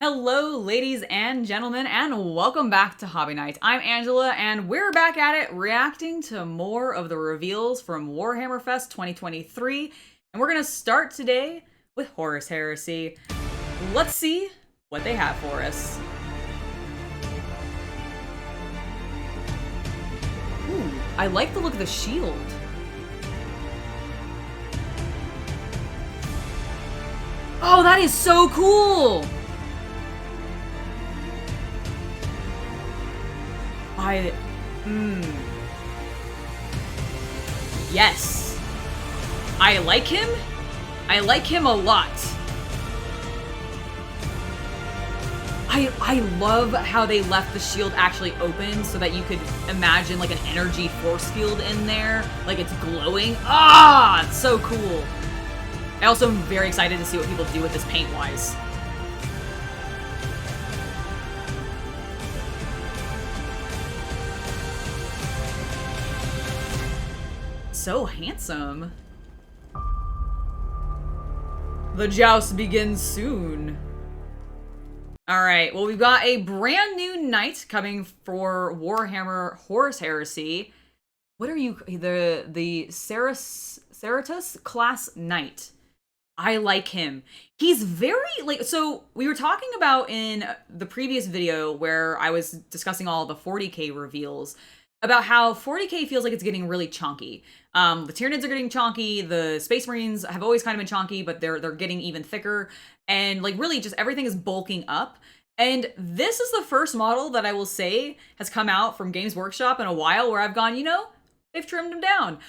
Hello, ladies and gentlemen, and welcome back to Hobby Night. I'm Angela, and we're back at it, reacting to more of the reveals from Warhammer Fest 2023. And we're going to start today with Horus Heresy. Let's see what they have for us. Ooh, I like the look of the shield. Oh, that is so cool! Yes. I like him. I like him a lot. I love how they left the shield actually open so that you could imagine like an energy force field in there. Like it's glowing. Ah, it's so cool. I also am very excited to see what people do with this paint-wise. So handsome. The joust begins soon. Alright, well we've got a brand new knight coming for Warhammer Horus Heresy. What are you? The Ceratus class knight. I like him. He's very, like, so we were talking about in the previous video where I was discussing all the 40k reveals about how 40k feels like it's getting really chonky. The Tyranids are getting chonky, the Space Marines have always kind of been chonky, but they're getting even thicker, and like really just everything is bulking up. And this is the first model that I will say has come out from Games Workshop in a while where I've gone, you know, they've trimmed him down.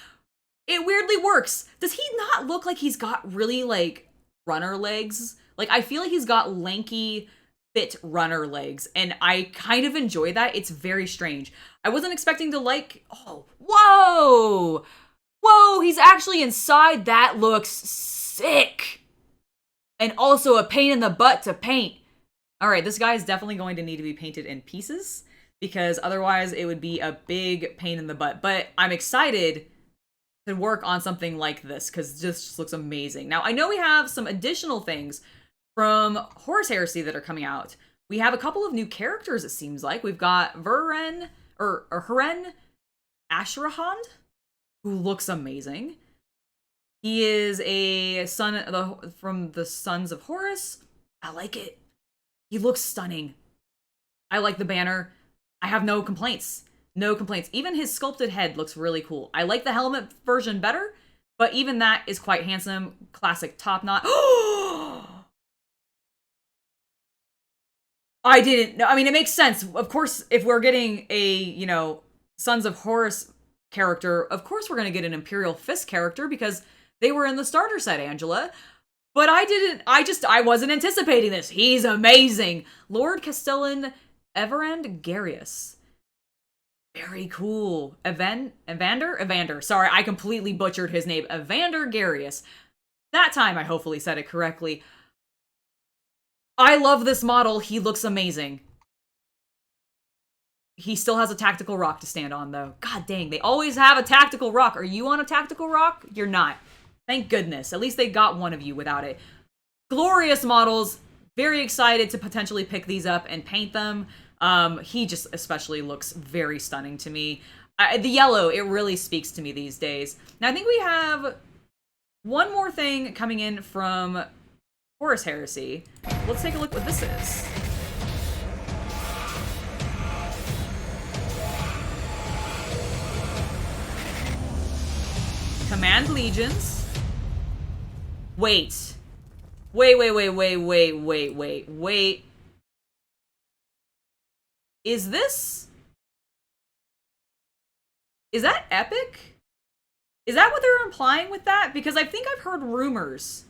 It weirdly works. Does he not look like he's got really like runner legs? Like I feel like he's got lanky, fit runner legs, and I kind of enjoy that. It's very strange. I wasn't expecting to like, oh, whoa! Whoa, he's actually inside. That looks sick. And also a pain in the butt to paint. All right, this guy is definitely going to need to be painted in pieces because otherwise it would be a big pain in the butt. But I'm excited to work on something like this because this just looks amazing. Now, I know we have some additional things from Horus Heresy that are coming out. We have a couple of new characters, it seems like. We've got Heren Ashrahand, who looks amazing. He is a son from the Sons of Horus. I like it. He looks stunning. I like the banner. I have no complaints. No complaints. Even his sculpted head looks really cool. I like the helmet version better, but even that is quite handsome. Classic top knot. I didn't know. I mean, it makes sense. Of course, if we're getting a, you know, Sons of Horus character, of course we're going to get an Imperial Fist character because they were in the starter set, Angela. But I wasn't anticipating this. He's amazing. Lord Castellan Everand Garius. Very cool. Evander? Sorry, I completely butchered his name. Evander Garius. That time I hopefully said it correctly. I love this model. He looks amazing. He still has a tactical rock to stand on, though. God dang, they always have a tactical rock. Are you on a tactical rock? You're not. Thank goodness. At least they got one of you without it. Glorious models. Very excited to potentially pick these up and paint them. He just especially looks very stunning to me. The yellow, it really speaks to me these days. Now, I think we have one more thing coming in from Horus Heresy. Let's take a look what this is. Command Legions. Wait. Is that epic? Is that what they're implying with that? Because I think I've heard rumors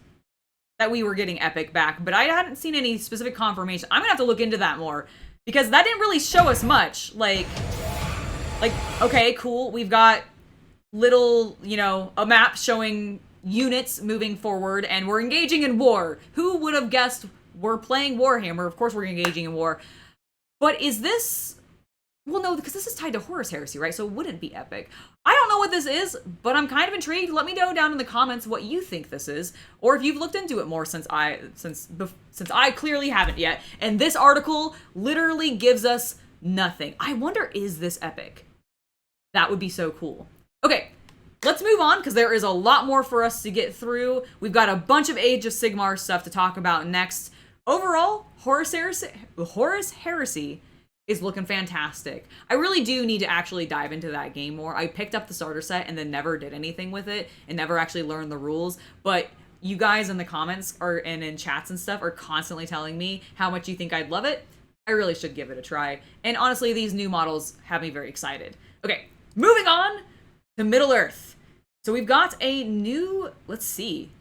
that we were getting epic back, but I hadn't seen any specific confirmation. I'm gonna have to look into that more because that didn't really show us much. Like, okay, cool. We've got little, you know, a map showing units moving forward and we're engaging in war. Who would have guessed we're playing Warhammer? Of course we're engaging in war. But is this Well, no, because this is tied to Horus Heresy, right? So it wouldn't be epic. I don't know what this is, but I'm kind of intrigued. Let me know down in the comments what you think this is, or if you've looked into it more since I clearly haven't yet. And this article literally gives us nothing. I wonder, is this epic? That would be so cool. Okay, let's move on because there is a lot more for us to get through. We've got a bunch of Age of Sigmar stuff to talk about next. Overall, Horus Heresy is looking fantastic. I really do need to actually dive into that game more. I picked up the starter set and then never did anything with it and never actually learned the rules. But you guys in the comments and in chats and stuff are constantly telling me how much you think I'd love it. I really should give it a try. And honestly, these new models have me very excited. Okay, moving on to Middle-earth. So we've got a new, let's see.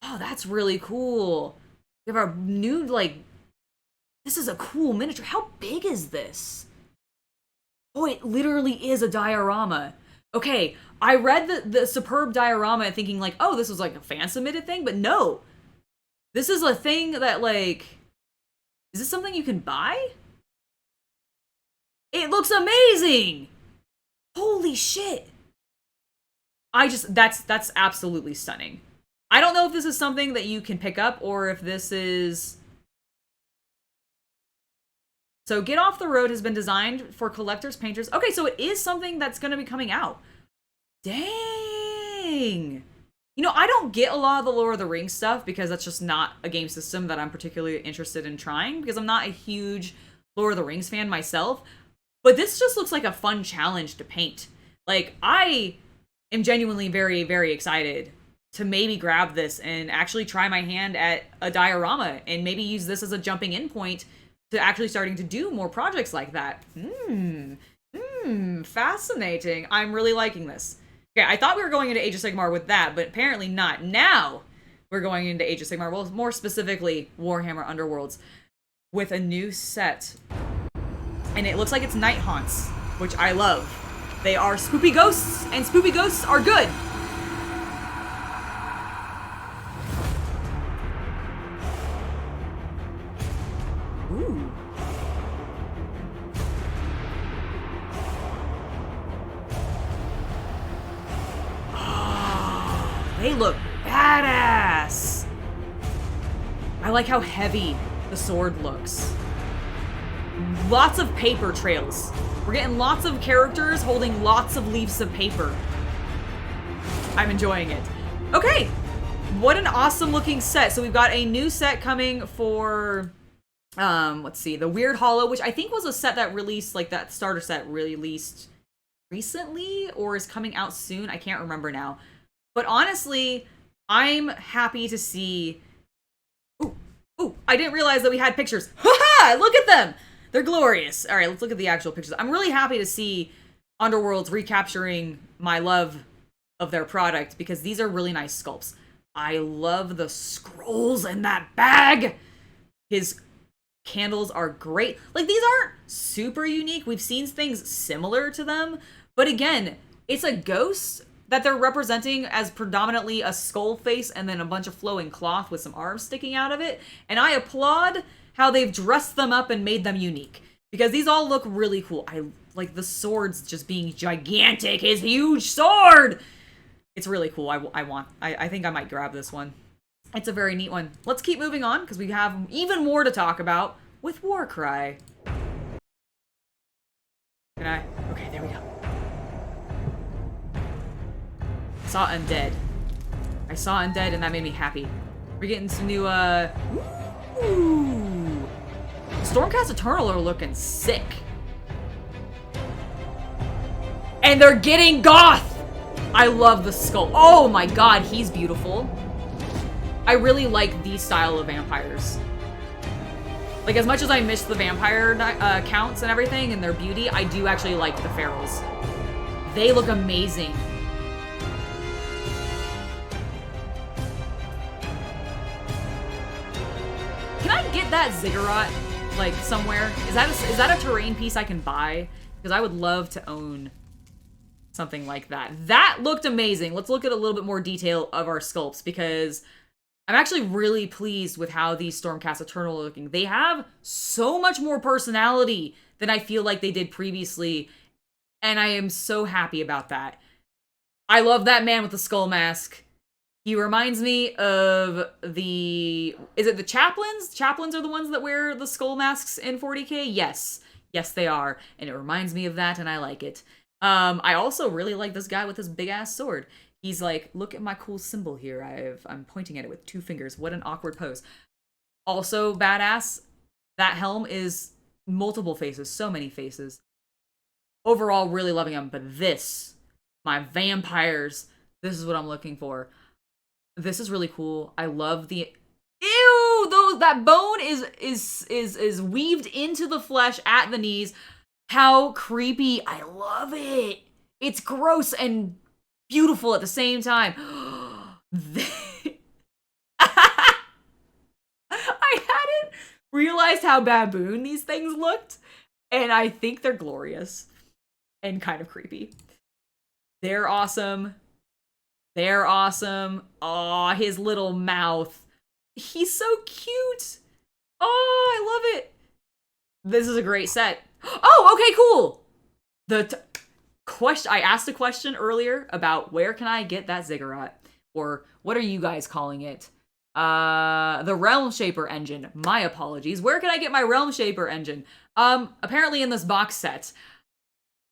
Oh, that's really cool. We have our new, like, this is a cool miniature. How big is this? Oh, it literally is a diorama. Okay, I read the superb diorama thinking like, oh, this was like a fan-submitted thing, but no. This is a thing that, like, is this something you can buy? It looks amazing! Holy shit! That's absolutely stunning. I don't know if this is something that you can pick up or if this is... So Get Off the Road has been designed for collectors, painters. Okay, so it is something that's going to be coming out. Dang! You know, I don't get a lot of the Lord of the Rings stuff because that's just not a game system that I'm particularly interested in trying because I'm not a huge Lord of the Rings fan myself. But this just looks like a fun challenge to paint. Like, I am genuinely very, very excited to maybe grab this and actually try my hand at a diorama and maybe use this as a jumping in point to actually starting to do more projects like that. Fascinating. I'm really liking this. Okay, I thought we were going into Age of Sigmar with that, but apparently not. Now we're going into Age of Sigmar, well, more specifically Warhammer Underworlds, with a new set. And it looks like it's Night Haunts, which I love. They are spoopy ghosts, and spoopy ghosts are good. Ooh. Oh, they look badass. I like how heavy the sword looks. Lots of paper trails. We're getting lots of characters holding lots of leaves of paper. I'm enjoying it. Okay, what an awesome looking set. So we've got a new set coming for... let's see, the Weird Hollow, which I think was a set that released, like that starter set released recently or is coming out soon. I can't remember now. But honestly, I'm happy to see... Ooh, I didn't realize that we had pictures. Ha-ha! Look at them! They're glorious. All right, let's look at the actual pictures. I'm really happy to see Underworlds recapturing my love of their product because these are really nice sculpts. I love the scrolls in that bag. His candles are great. Like, these aren't super unique. We've seen things similar to them, but again, it's a ghost that they're representing as predominantly a skull face and then a bunch of flowing cloth with some arms sticking out of it. And I applaud how they've dressed them up and made them unique because these all look really cool. I like the swords just being gigantic. His huge sword. It's really cool. I think I might grab this one. It's a very neat one. Let's keep moving on because we have even more to talk about with Warcry. Okay, there we go. I saw Undead and that made me happy. We're getting some new, ooh. Stormcast Eternal are looking sick. And they're getting goth! I love the skull. Oh my god, he's beautiful. I really like these style of vampires. Like, as much as I miss the vampire counts and everything and their beauty, I do actually like the ferals. They look amazing. Can I get that ziggurat, like, somewhere? Is that a terrain piece I can buy? Because I would love to own something like that. That looked amazing. Let's look at a little bit more detail of our sculpts because I'm actually really pleased with how these Stormcast Eternal are looking. They have so much more personality than I feel like they did previously. And I am so happy about that. I love that man with the skull mask. He reminds me of is it the chaplains? Chaplains are the ones that wear the skull masks in 40k? Yes. Yes, they are. And it reminds me of that, and I like it. I also really like this guy with his big-ass sword. He's like, look at my cool symbol here. I'm pointing at it with 2 fingers. What an awkward pose. Also badass. That helm is multiple faces. So many faces. Overall, really loving him. But this, my vampires, this is what I'm looking for. This is really cool. I love the... Ew! That bone is weaved into the flesh at the knees. How creepy. I love it. It's gross and beautiful at the same time. I hadn't realized how baboon these things looked, and I think they're glorious and kind of creepy. They're awesome. They're awesome. Aw, his little mouth. He's so cute. Oh, I love it. This is a great set. Oh, okay, cool. I asked a question earlier about where can I get that ziggurat? Or what are you guys calling it? The Realm Shaper engine. My apologies. Where can I get my Realm Shaper engine? Apparently in this box set.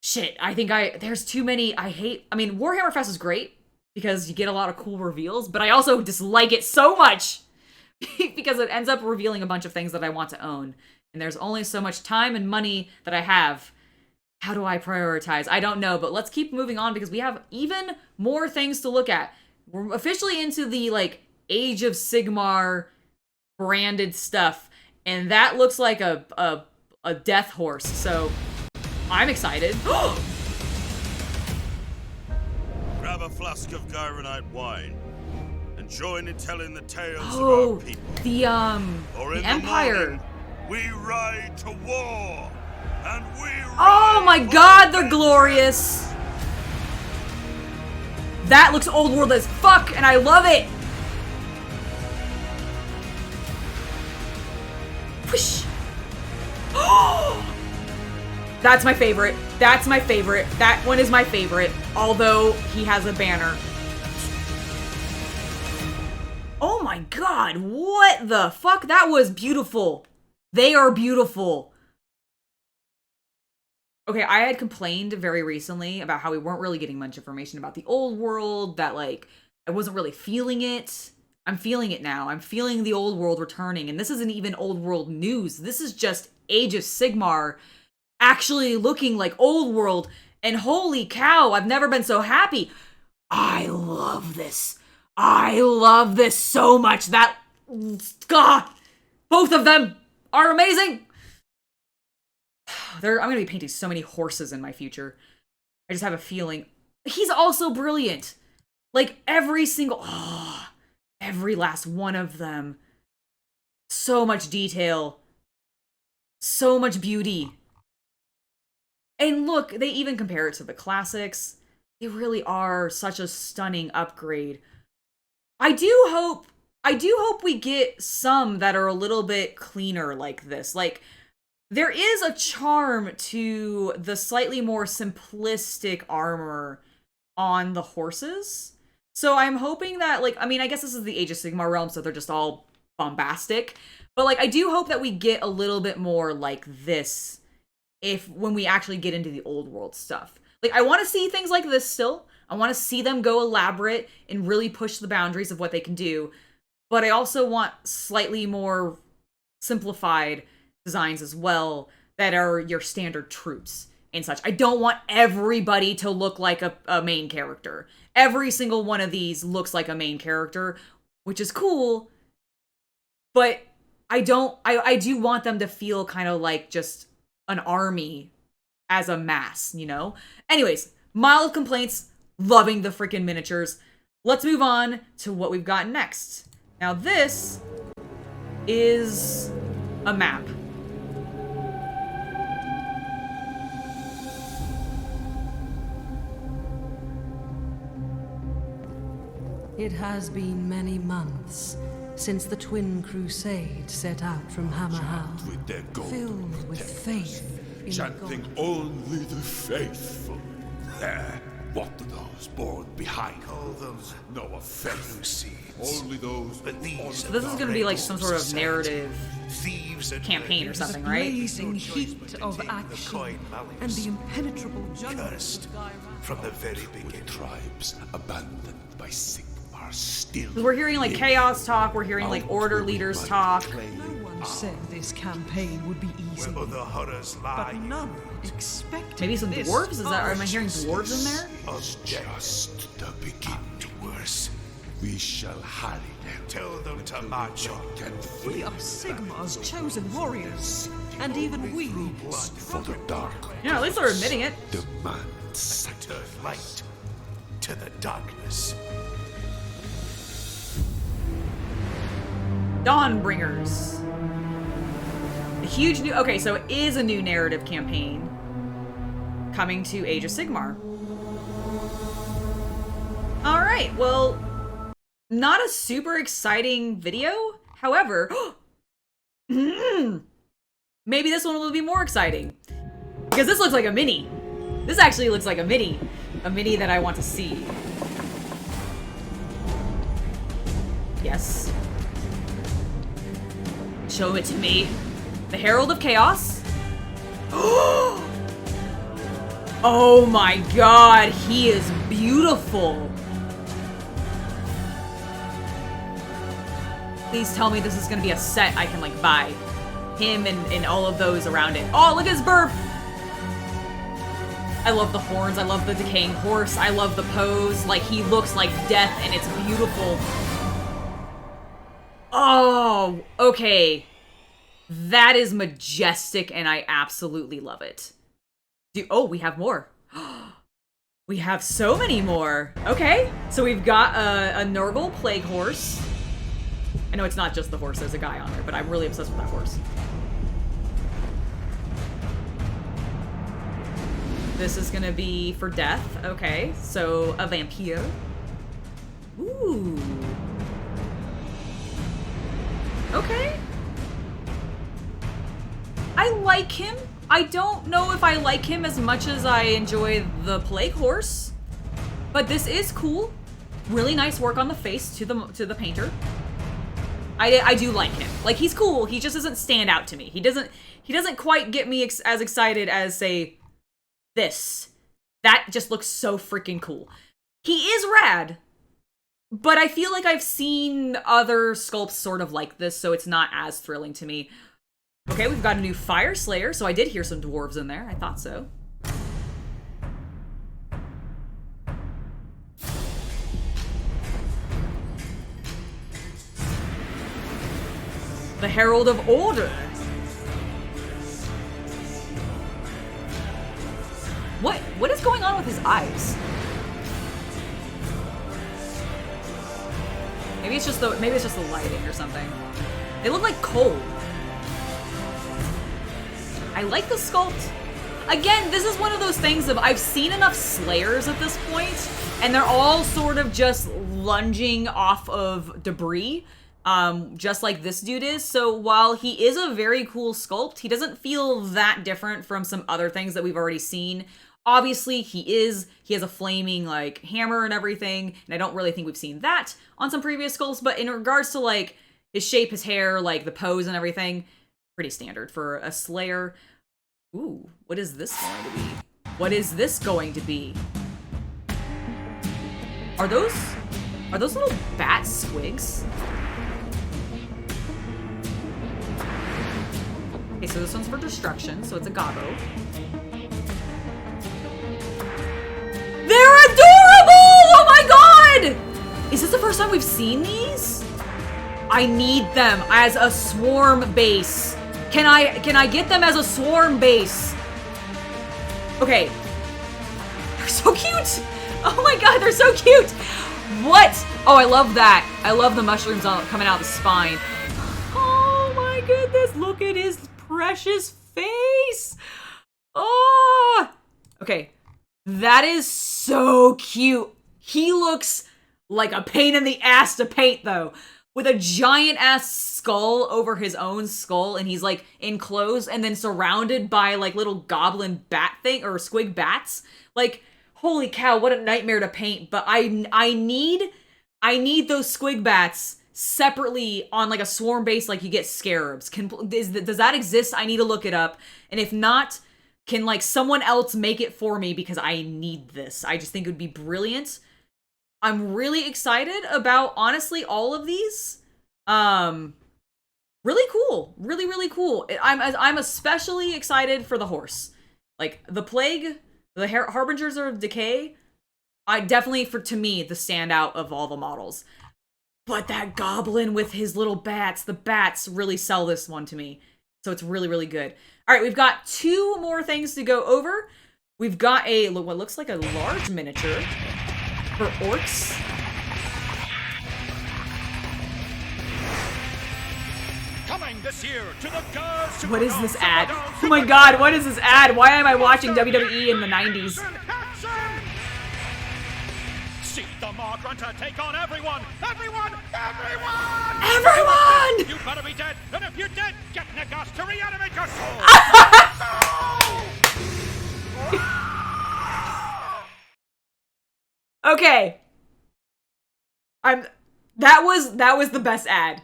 Shit, I think there's too many. Warhammer Fest is great because you get a lot of cool reveals, but I also dislike it so much because it ends up revealing a bunch of things that I want to own. And there's only so much time and money that I have. How do I prioritize? I don't know, but let's keep moving on because we have even more things to look at. We're officially into the, Age of Sigmar branded stuff, and that looks like a death horse, so I'm excited. Grab a flask of Gyronite wine and join in telling the tales of our people. The Empire. Morning, we ride to war, and we Oh my god, they're glorious. That looks old world as fuck, and I love it. Whoosh. That's my favorite. That's my favorite. That one is my favorite, although he has a banner. Oh my god, what the fuck? That was beautiful. They are beautiful. Okay, I had complained very recently about how we weren't really getting much information about the old world, that, I wasn't really feeling it. I'm feeling it now. I'm feeling the old world returning, and this isn't even old world news. This is just Age of Sigmar actually looking like old world, and holy cow, I've never been so happy. I love this. I love this so much. God, both of them are amazing. I'm going to be painting so many horses in my future. I just have a feeling. He's also brilliant. Every last one of them. So much detail. So much beauty. And look, they even compare it to the classics. They really are such a stunning upgrade. I do hope we get some that are a little bit cleaner like this. There is a charm to the slightly more simplistic armor on the horses. So I'm hoping that, I guess this is the Age of Sigmar realm, so they're just all bombastic. But, I do hope that we get a little bit more like this when we actually get into the old world stuff. I want to see things like this still. I want to see them go elaborate and really push the boundaries of what they can do. But I also want slightly more simplified designs as well that are your standard troops and such. I don't want everybody to look like a main character. Every single one of these looks like a main character, which is cool, but I do want them to feel kind of like just an army as a mass, you know? Anyways, mild complaints, loving the freaking miniatures. Let's move on to what we've got next. Now this is a map. It has been many months since the Twin Crusade set out from Hammerhal, filled with faith chanting only the faithful. There, what do those born behind call those? No offense. See, only those. But these. So this is going to be like some sort of narrative thieves and campaign or something, right? Blazing heat of action and the impenetrable jungle. Cursed from the very beginning. Tribes abandoned by Sigmar still. We're hearing like chaos talk. We're hearing like order leaders talk. No one said this campaign would be easy, Where the horrors lie. but none expected Maybe some this. dwarves? Is that? Am I hearing dwarves in there? Us just the beginning. Worse. We shall harry them. Tell them to march on. We are Sigmar's chosen warriors, and even we For the dark. Yeah, at least they're admitting it. Demand turn light to the darkness. Dawnbringers. A huge new. Okay, so it is a new narrative campaign coming to Age of Sigmar. All right, well, not a super exciting video. However, maybe this one will be more exciting because this looks like a mini. This actually looks like a mini that I want to see. Yes. Show it to me. The Herald of Chaos. Oh my god, he is beautiful. Please tell me this is gonna be a set I can like buy. Him and all of those around it. Oh, look at his burp! I love the horns, I love the decaying horse, I love the pose. Like, he looks like death and it's beautiful. Oh, okay. That is majestic and I absolutely love it. Oh, we have more. We have so many more. Okay, so we've got a Nurgle Plague Horse. I know it's not just the horse, there's a guy on there, but I'm really obsessed with that horse. This is gonna be for death. Okay, so a vampire. Ooh. Okay. I like him. I don't know if I like him as much as I enjoy the Plague Horse, but this is cool. Really nice work on the face to the painter. I do like him. Like, he's cool. He just doesn't stand out to me. He doesn't quite get me as excited as, say, this. That just looks so freaking cool. He is rad, but I feel like I've seen other sculpts sort of like this, so it's not as thrilling to me. Okay, we've got a new Fire Slayer, so I did hear some dwarves in there. I thought so. The Herald of Order. What is going on with his eyes? Maybe it's just the lighting or something. They look like coal. I like the sculpt. Again, this is one of those things of I've seen enough Slayers at this point, and they're all sort of just lunging off of debris, just like this dude is. So while he is a very cool sculpt, he doesn't feel that different from some other things that we've already seen. Obviously, he has a flaming, like, hammer and everything, and I don't really think we've seen that on some previous sculpts, but in regards to, like, his shape, his hair, like, the pose and everything, pretty standard for a Slayer. Ooh, what is this going to be? What is this going to be? Are those little bat squigs? Okay, so this one's for destruction, so it's a gobbo. They're adorable! Oh my god! Is this the first time we've seen these? I need them as a swarm base. Can I get them as a swarm base? Okay. They're so cute! Oh my god, they're so cute! What? Oh, I love that. I love the mushrooms coming out of the spine. Oh my goodness, look at his precious face! Oh! Okay. That is so cute. He looks like a pain in the ass to paint, though. with a giant ass skull over his own skull, and he's like enclosed and then surrounded by like little goblin bat thing or squig bats. Like, holy cow, what a nightmare to paint. But I need those squig bats separately on like a swarm base, like you get scarabs. Does that exist? I need to look it up. And if not, can like someone else make it for me, because I need this. I just think it would be brilliant. I'm really excited about, honestly, all of these. Really cool. Really, really cool. I'm especially excited for the horse. Like, the plague, the harbingers of decay, definitely, to me, the standout of all the models. But that goblin with his little bats, the bats really sell this one to me. So it's really, really good. All right, we've got 2 more things to go over. We've got what looks like a large miniature for orcs. Coming this year to the Girls What is this ad? Oh my god, what is this ad? Why am I watching WWE in the 90s? See the Mark Hunter take on everyone! Everyone! Everyone! You better be dead, and if you're dead, get Nikas to reanimate your soul! Okay. That was the best ad.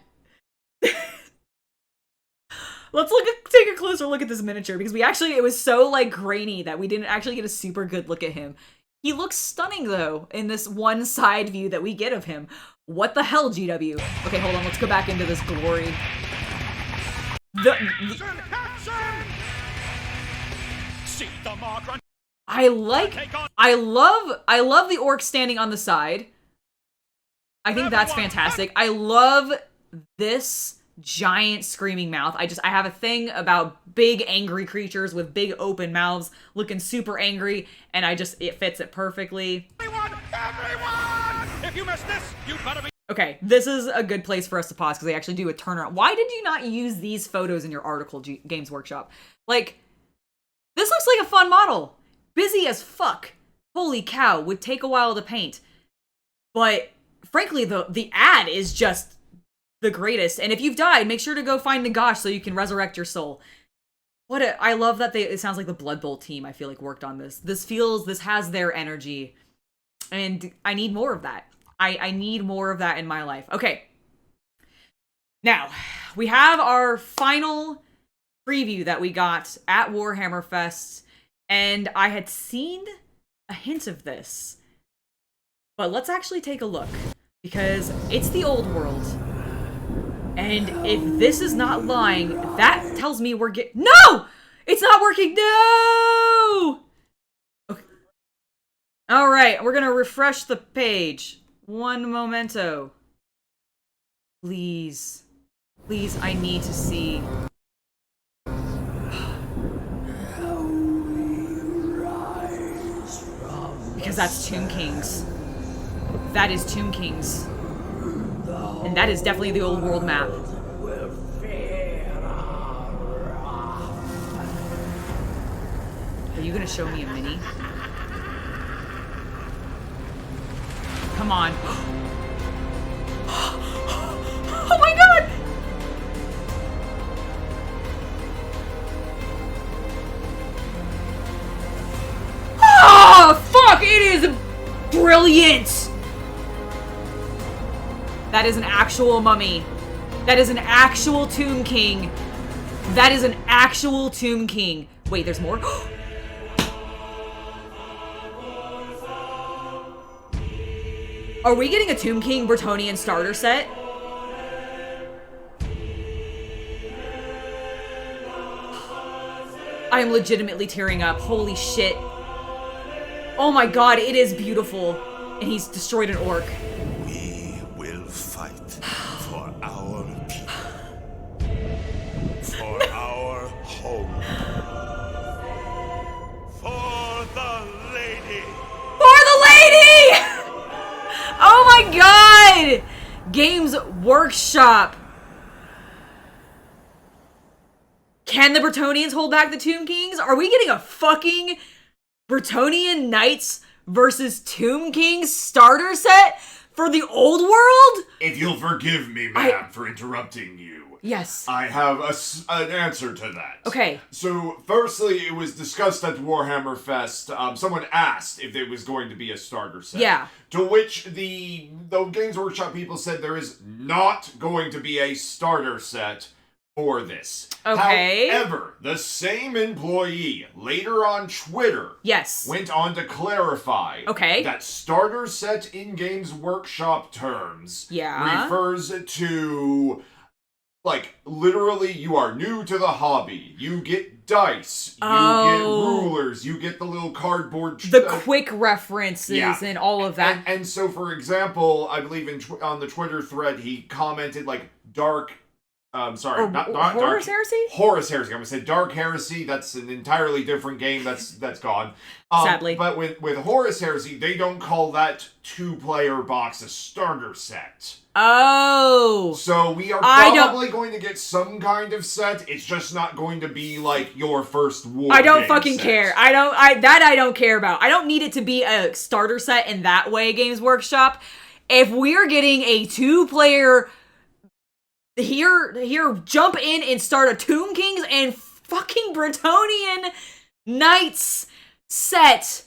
Let's take a closer look at this miniature, because it was so like grainy that we didn't actually get a super good look at him. He looks stunning though in this one side view that we get of him. What the hell, GW? Okay, hold on, let's go back into this glory. I love the orc standing on the side. I think that's fantastic. I love this giant screaming mouth. I have a thing about big angry creatures with big open mouths looking super angry, and it fits it perfectly. Everyone! If you miss this, you better be... Okay, this is a good place for us to pause, because they actually do a turnaround. Why did you not use these photos in your article, Games Workshop? Like, this looks like a fun model. Busy as fuck. Holy cow, would take a while to paint. But, frankly, the ad is just the greatest. And if you've died, make sure to go find Nagash so you can resurrect your soul. I love that it sounds like the Blood Bowl team, I feel like, worked on this. This has their energy. And I need more of that. I need more of that in my life. Okay. Now, we have our final preview that we got at Warhammer Fest. And I had seen a hint of this. But let's actually take a look. Because it's the old world. And if this is not lying, that tells me we're No! It's not working! No! Okay. Alright, we're gonna refresh the page. One momento. Please. Please, I need to see. Because that's Tomb Kings. That is Tomb Kings. And that is definitely the old world map. Are you gonna show me a mini? Come on. Oh my god! Oh, fuck! It is brilliant! That is an actual mummy. That is an actual Tomb King. That is an actual Tomb King. Wait, there's more? Are we getting a Tomb King Bretonnian starter set? I am legitimately tearing up. Holy shit. Oh my god, it is beautiful. And he's destroyed an orc. We will fight for our people. For our home. For the lady. For the lady! Oh my god! Games Workshop. Can the Bretonnians hold back the Tomb Kings? Are we getting a fucking Bretonnian Knights versus Tomb Kings starter set for the old world? If you'll forgive me, ma'am, for interrupting you. Yes. I have an answer to that. Okay. So, firstly, it was discussed at Warhammer Fest. Someone asked if it was going to be a starter set. Yeah. To which the Games Workshop people said there is not going to be a starter set for this. Okay. However, the same employee later on Twitter went on to clarify that starter set in Games Workshop terms refers to, like, literally you are new to the hobby. You get dice, you get rulers, you get the little cardboard... The quick references and all of that. And so, for example, I believe on the Twitter thread he commented, like, Horus Heresy? Horus Heresy. I'm gonna say Dark Heresy. That's an entirely different game. That's gone. Sadly. But with Horus Heresy, they don't call that 2-player box a starter set. Oh. So we are probably going to get some kind of set. It's just not going to be like your first war. I don't fucking care. I don't care about. I don't need it to be a starter set in that way, Games Workshop. If we're getting a 2-player here, jump in and start a Tomb Kings and fucking Bretonnian Knights set.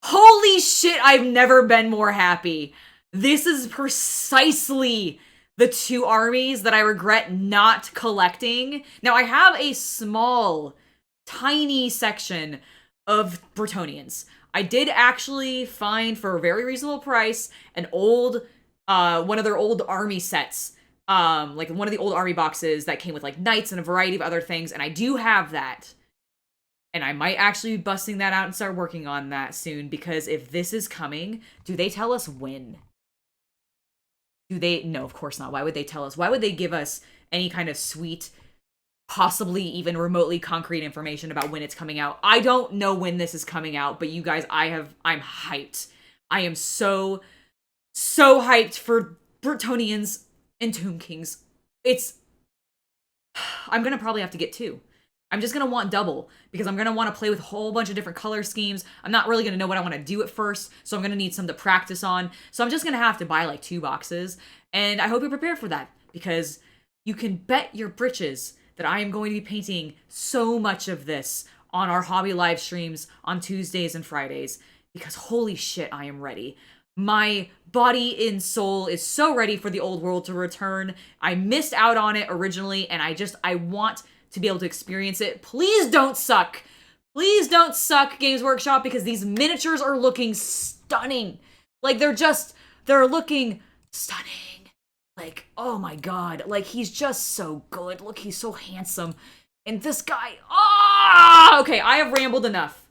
Holy shit, I've never been more happy. This is precisely the 2 armies that I regret not collecting. Now, I have a small, tiny section of Bretonnians. I did actually find, for a very reasonable price, an old, one of their old army sets. Like one of the old army boxes that came with like knights and a variety of other things, and I do have that. And I might actually be busting that out and start working on that soon, because if this is coming, do they tell us when? No, of course not. Why would they tell us? Why would they give us any kind of sweet, possibly even remotely concrete information about when it's coming out? I don't know when this is coming out, but you guys, I'm hyped. I am so hyped for Bretonnians and Tomb Kings. I'm gonna probably have to get 2. I'm just gonna want double, because I'm gonna want to play with a whole bunch of different color schemes. I'm not really gonna know what I want to do at first, so I'm gonna need some to practice on. So I'm just gonna have to buy like 2 boxes, and I hope you're prepared for that, because you can bet your britches that I am going to be painting so much of this on our hobby live streams on Tuesdays and Fridays, because holy shit, I am ready. My body and soul is so ready for the old world to return. I missed out on it originally, and I want to be able to experience it. Please don't suck. Please don't suck, Games Workshop, because these miniatures are looking stunning. Like, they're looking stunning. Like, oh my god. Like, he's just so good. Look, he's so handsome. And this guy, okay, I have rambled enough.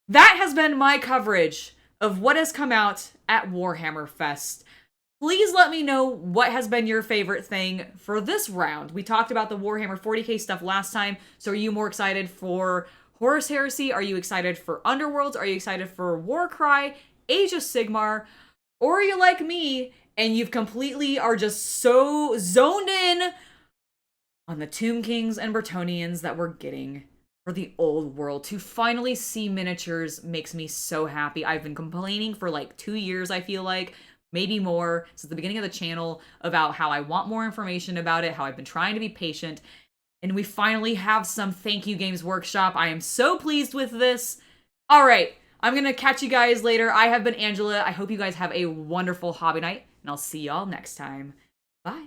That has been my coverage of what has come out at Warhammer Fest. Please let me know what has been your favorite thing for this round. We talked about the Warhammer 40k stuff last time, so are you more excited for Horus Heresy? Are you excited for Underworlds? Are you excited for Warcry, Age of Sigmar? Or are you like me, and you've completely are just so zoned in on the Tomb Kings and Bretonnians that we're getting for the old world? To finally see miniatures makes me so happy. I've been complaining for like 2 years, I feel like, maybe more, since the beginning of the channel, about how I want more information about it, how I've been trying to be patient, and we finally have some. Thank you, Games Workshop. I am so pleased with this. All right, I'm gonna catch you guys later. I have been Angela. I hope you guys have a wonderful hobby night, and I'll see y'all next time. Bye.